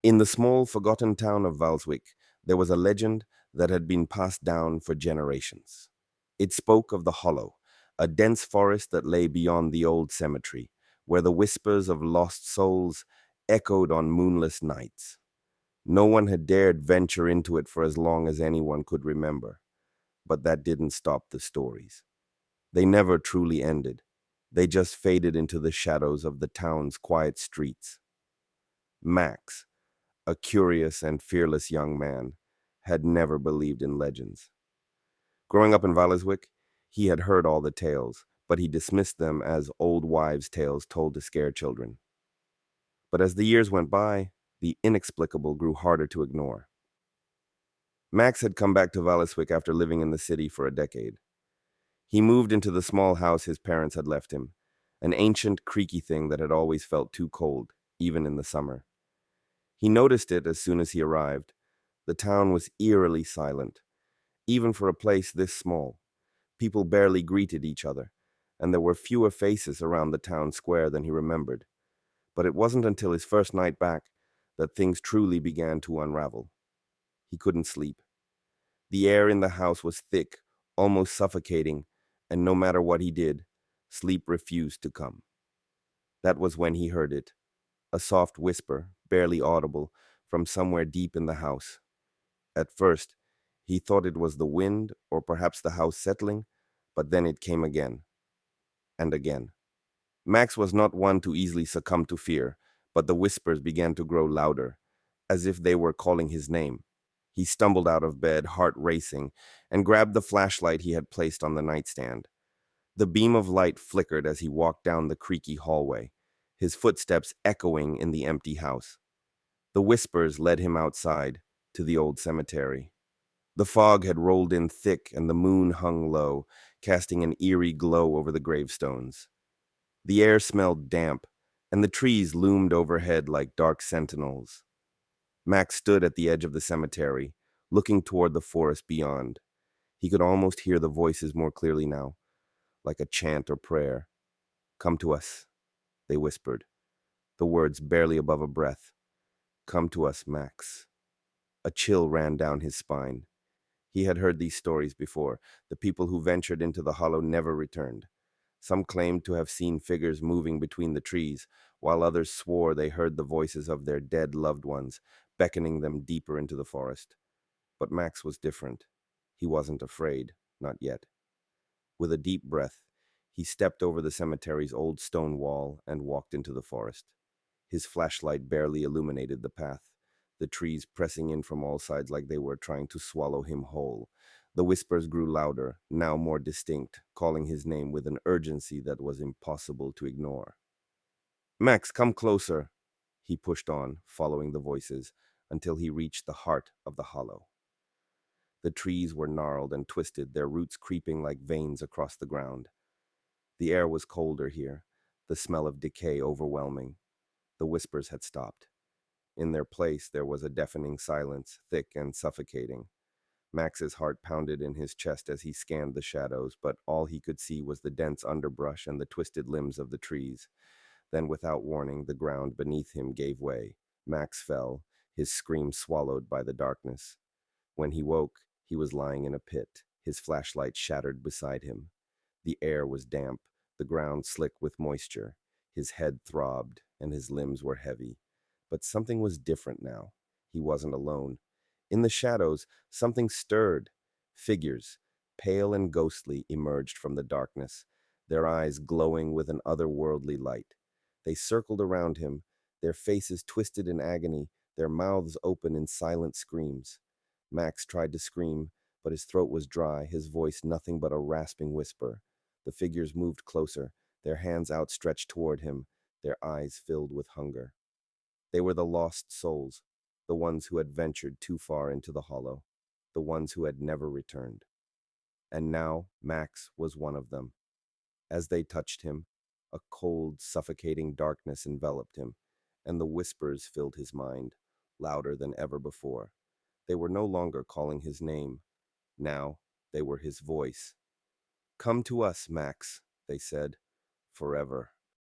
In the small, forgotten town of Valswick, there was a legend that had been passed down for generations. It spoke of the Hollow, a dense forest that lay beyond the old cemetery, where the whispers of lost souls echoed on moonless nights. No one had dared venture into it for as long as anyone could remember, but that didn't stop the stories. They never truly ended. They just faded into the shadows of the town's quiet streets. Max, a curious and fearless young man, had never believed in legends. Growing up in Valeswick, he had heard all the tales, but he dismissed them as old wives' tales told to scare children. But as the years went by, the inexplicable grew harder to ignore. Max had come back to Valeswick after living in the city for a decade. He moved into the small house his parents had left him, an ancient, creaky thing that had always felt too cold, even in the summer. He noticed it as soon as he arrived. The town was eerily silent, even for a place this small. People barely greeted each other, and there were fewer faces around the town square than he remembered. But it wasn't until his first night back that things truly began to unravel. He couldn't sleep. The air in the house was thick, almost suffocating, and no matter what he did, sleep refused to come. That was when he heard it, a soft whisper, barely audible, from somewhere deep in the house. At first, he thought it was the wind or perhaps the house settling, but then it came again and again. Max was not one to easily succumb to fear, but the whispers began to grow louder, as if they were calling his name. He stumbled out of bed, heart racing, and grabbed the flashlight he had placed on the nightstand. The beam of light flickered as he walked down the creaky hallway, his footsteps echoing in the empty house. The whispers led him outside, to the old cemetery. The fog had rolled in thick and the moon hung low, casting an eerie glow over the gravestones. The air smelled damp, and the trees loomed overhead like dark sentinels. Max stood at the edge of the cemetery, looking toward the forest beyond. He could almost hear the voices more clearly now, like a chant or prayer. "Come to us," they whispered, the words barely above a breath. "Come to us, Max." A chill ran down his spine. He had heard these stories before. The people who ventured into the hollow never returned. Some claimed to have seen figures moving between the trees, while others swore they heard the voices of their dead loved ones, beckoning them deeper into the forest. But Max was different. He wasn't afraid, not yet. With a deep breath, he stepped over the cemetery's old stone wall and walked into the forest. His flashlight barely illuminated the path, the trees pressing in from all sides like they were trying to swallow him whole. The whispers grew louder, now more distinct, calling his name with an urgency that was impossible to ignore. "Max, come closer." He pushed on, following the voices, until he reached the heart of the hollow. The trees were gnarled and twisted, their roots creeping like veins across the ground. The air was colder here, the smell of decay overwhelming. The whispers had stopped. In their place, there was a deafening silence, thick and suffocating. Max's heart pounded in his chest as he scanned the shadows, but all he could see was the dense underbrush and the twisted limbs of the trees. Then, without warning, the ground beneath him gave way. Max fell, his scream swallowed by the darkness. When he woke, he was lying in a pit, his flashlight shattered beside him. The air was damp, the ground slick with moisture. His head throbbed, and his limbs were heavy. But something was different now. He wasn't alone. In the shadows, something stirred. Figures, pale and ghostly, emerged from the darkness, their eyes glowing with an otherworldly light. They circled around him, their faces twisted in agony, their mouths open in silent screams. Max tried to scream, but his throat was dry, his voice nothing but a rasping whisper. The figures moved closer, their hands outstretched toward him, their eyes filled with hunger. They were the lost souls, the ones who had ventured too far into the hollow, the ones who had never returned. And now Max was one of them. As they touched him, a cold, suffocating darkness enveloped him, and the whispers filled his mind, louder than ever before. They were no longer calling his name. Now they were his voice. "Come to us, Max," they said, "forever."